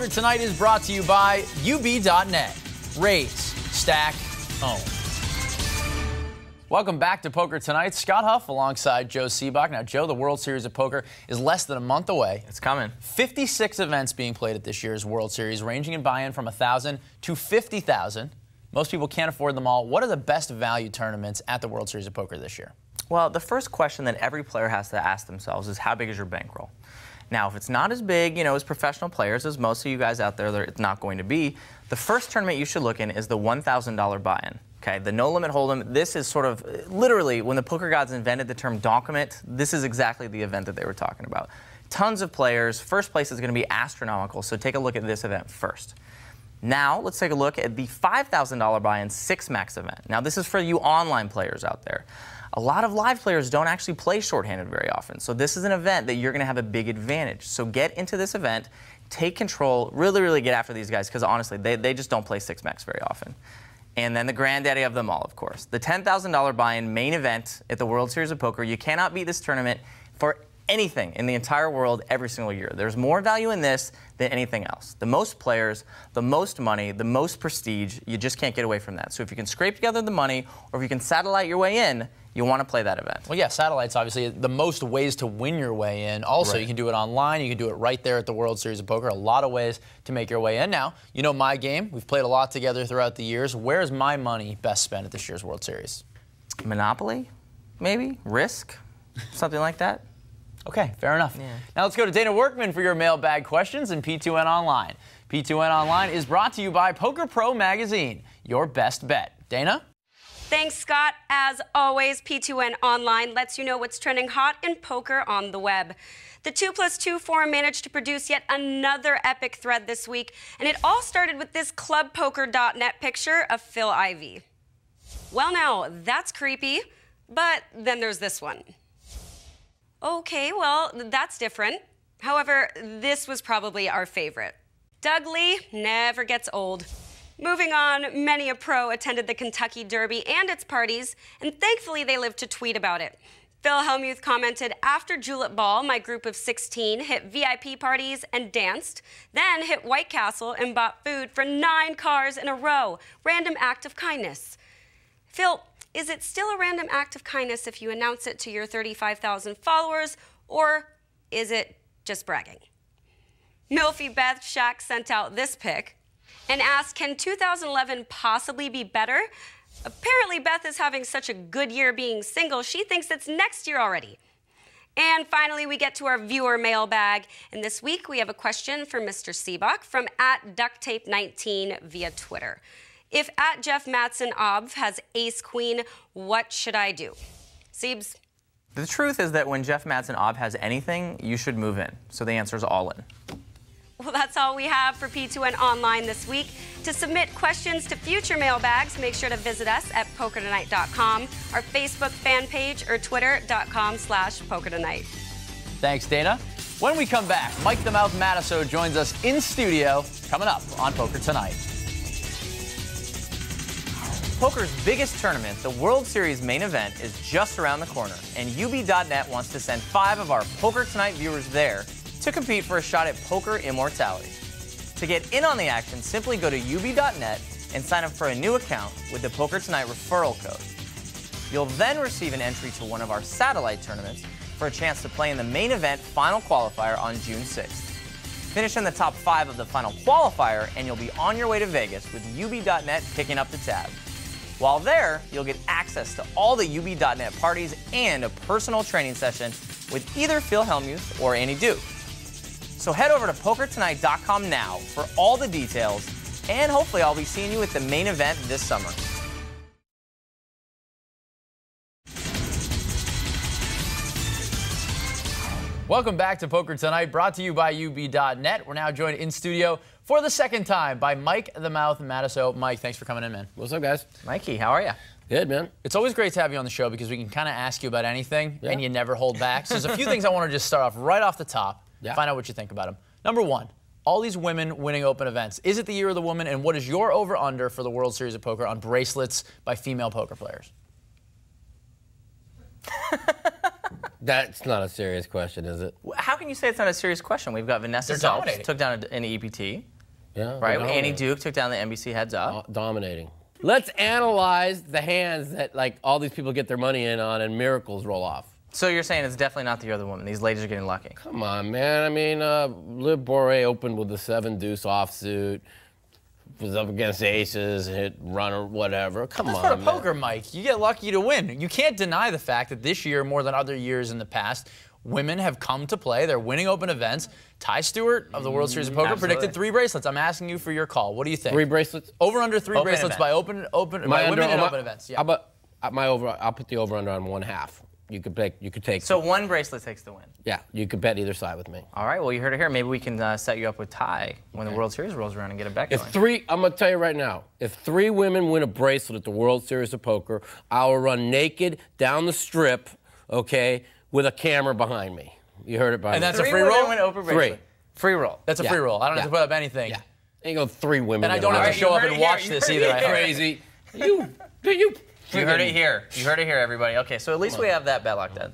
Poker2Nite is brought to you by UB.net. Raise, stack, own. Welcome back to Poker2Nite. Scott Huff alongside Joe Sebok. Now, Joe, the World Series of Poker is less than a month away. It's coming. 56 events being played at this year's World Series, ranging in buy-in from $1,000 to $50,000. Most people can't afford them all. What are the best value tournaments at the World Series of Poker this year? Well, the first question that every player has to ask themselves is, how big is your bankroll? Now, if it's not as big, as professional players, as most of you guys out there, it's not going to be, the first tournament you should look in is the $1,000 buy-in. Okay, the no limit hold'em. This is sort of literally when the poker gods invented the term donkament. This is exactly the event that they were talking about. Tons of players. First place is going to be astronomical. So take a look at this event first. Now let's take a look at the $5,000 buy-in 6-max event. Now this is for you online players out there. A lot of live players don't actually play shorthanded very often. So this is an event that you're going to have a big advantage. So get into this event, take control, really get after these guys, because honestly, they just don't play 6-max very often. And then the granddaddy of them all, of course, the $10,000 buy-in main event at the World Series of Poker. You cannot beat this tournament for anything in the entire world every single year. There's more value in this than anything else. The most players, the most money, the most prestige, you just can't get away from that. So if you can scrape together the money, or if you can satellite your way in, you want to play that event. Well, yeah, satellite's obviously the most ways to win your way in. Also, You can do it online. You can do it right there at the World Series of Poker. A lot of ways to make your way in. Now, you know my game. We've played a lot together throughout the years. Where's my money best spent at this year's World Series? Monopoly, maybe? Risk? Something like that? Okay, fair enough. Yeah. Now let's go to Dana Workman for your mailbag questions in P2N Online. P2N Online is brought to you by Poker Pro Magazine, your best bet. Dana? Thanks, Scott. As always, P2N Online lets you know what's trending hot in poker on the web. The 2+2 forum managed to produce yet another epic thread this week, and it all started with this Poker2Nite picture of Phil Ivey. Well, now, that's creepy, but then there's this one. Okay, well, that's different. However, this was probably our favorite. Doug Lee never gets old. Moving on, many a pro attended the Kentucky Derby and its parties, and thankfully they lived to tweet about it. Phil Hellmuth commented, "After Julep Ball, my group of 16 hit VIP parties and danced, then hit White Castle and bought food for 9 cars in a row. Random act of kindness." Phil, is it still a random act of kindness if you announce it to your 35,000 followers, or is it just bragging? Milfy Beth Shack sent out this pic and asked, can 2011 possibly be better? Apparently, Beth is having such a good year being single, she thinks it's next year already. And finally, we get to our viewer mailbag. And this week, we have a question for Mr. Sebok from @DuctTape19 via Twitter. If @JeffMatson_Ob has ace-queen, what should I do? Sebs? The truth is that when Jeff Matson-Ob has anything, you should move in. So the answer is all in. Well, that's all we have for P2N Online this week. To submit questions to future mailbags, make sure to visit us at Poker2Nite.com, our Facebook fan page, or Twitter.com/Poker2Nite. Thanks, Dana. When we come back, Mike the Mouth Mataso joins us in studio, coming up on Poker2Nite. Poker's biggest tournament, the World Series main event, is just around the corner, and UB.net wants to send 5 of our Poker2Nite viewers there to compete for a shot at poker immortality. To get in on the action, simply go to UB.net and sign up for a new account with the Poker2Nite referral code. You'll then receive an entry to one of our satellite tournaments for a chance to play in the main event final qualifier on June 6th. Finish in the top 5 of the final qualifier, and you'll be on your way to Vegas with UB.net picking up the tab. While there, you'll get access to all the UB.net parties and a personal training session with either Phil Hellmuth or Annie Duke. So head over to Poker2Nite.com now for all the details, and hopefully I'll be seeing you at the main event this summer. Welcome back to Poker2Nite, brought to you by UB.net. We're now joined in studio for the second time by Mike the Mouth Mataso. Mike, thanks for coming in, man. What's up, guys? Mikey, how are you? Good, man. It's always great to have you on the show because we can kind of ask you about anything, and you never hold back. So there's a few things I want to just start off right off the top, find out what you think about them. Number one, all these women winning open events. Is it the year of the woman, and what is your over-under for the World Series of Poker on bracelets by female poker players? That's not a serious question, is it? How can you say it's not a serious question? We've got Vanessa Zelps, took down an EPT. Yeah. Right? Annie Duke took down the NBC heads up. Dominating. Let's analyze the hands that like all these people get their money in on and miracles roll off. So you're saying it's definitely not the year of the woman. These ladies are getting lucky. Come on, man. I mean, Liv Boeree opened with the 7-deuce offsuit. Was up against aces, hit runner, whatever. Come on, man. That's part of poker, Mike. You get lucky to win. You can't deny the fact that this year, more than other years in the past, women have come to play. They're winning open events. Ty Stewart of the World Series of Poker predicted 3 bracelets. I'm asking you for your call. What do you think? 3 bracelets? Over under 3 bracelets by women in open events. Yeah. How about my over? I'll put the over under on 1/2. You could take. So 1 bracelet takes the win. Yeah, you could bet either side with me. All right. Well, you heard it here. Maybe we can set you up with Ty when the World Series rolls around and get a bet going. I'm gonna tell you right now. If 3 women win a bracelet at the World Series of Poker, I will run naked down the strip, okay, with a camera behind me. You heard it by me. And that's a free roll? Win open bracelet. Free roll. That's a free roll. I don't have to put up anything. Yeah. And you go 3 women. And I don't have to show up and watch this either. Crazy. You heard it here. You heard it here, everybody. Okay, so at least we have that bet locked in.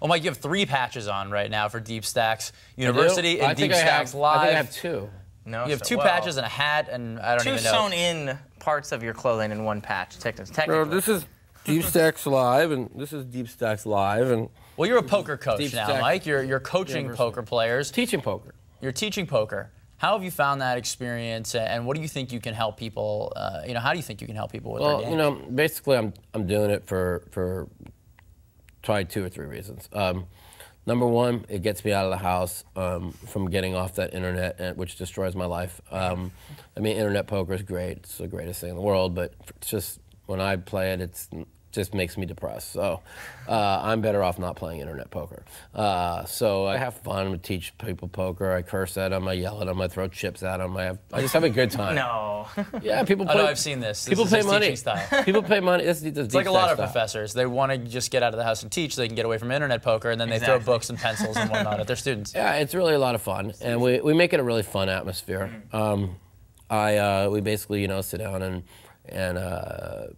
Well, Mike, you have 3 patches on right now for Deep Stacks University and Deep Stacks Live. I think I have 2. No, you have 2 patches and a hat, and I don't even know. 2 sewn-in parts of your clothing in 1 patch, technically. Bro, this is Deep Stacks Live, and this is Deep Stacks Live, and. Well, you're a poker coach now, Mike. You're coaching poker players. Teaching poker. You're teaching poker. How have you found that experience, and what do you think you can help people? How do you think you can help people with their games? Basically, I'm doing it for probably 2 or 3 reasons. Number 1, it gets me out of the house from getting off that internet, which destroys my life. I mean, internet poker is great. It's the greatest thing in the world, but it's just when I play it, it's just makes me depressed. So I'm better off not playing internet poker. So I have fun, I teach people poker, I curse at them, I yell at them, I throw chips at them, I just have a good time. No. Yeah, people play. I know, I've seen this. People pay money. Style. People pay money. It's like a lot of professors. They want to just get out of the house and teach so they can get away from internet poker, and then they throw books and pencils and whatnot at their students. Yeah, it's really a lot of fun, and we make it a really fun atmosphere. We basically, sit down and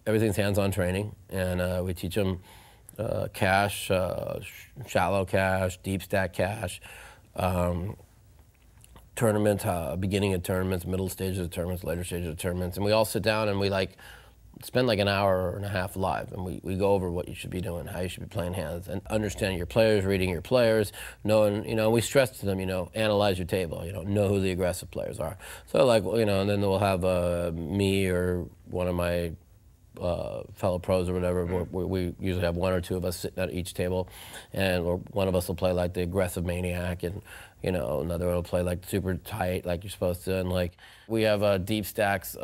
everything's hands-on training, and we teach them cash, shallow cash, deep stack cash, tournament, beginning of tournaments, middle stages of tournaments, later stages of tournaments, and we all sit down and we spend like an hour and a half live, and we go over what you should be doing, how you should be playing hands, and understanding your players, reading your players, knowing, we stress to them, analyze your table, know who the aggressive players are. So and then we'll have me or one of my fellow pros or whatever. We usually have 1 or 2 of us sitting at each table, and one of us will play like the aggressive maniac, and another one will play like super tight, like you're supposed to. And we have a Deep Stacks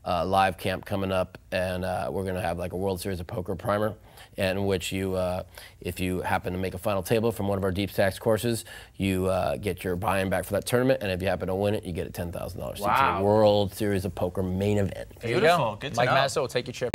live camp coming up, and we're gonna have like a World Series of Poker primer, in which if you happen to make a final table from one of our Deep Stacks courses, you get your buy-in back for that tournament, and if you happen to win it, you get a $10,000 wow. to World Series of Poker main event. Beautiful. Good to Mike know. Madison will take your chip.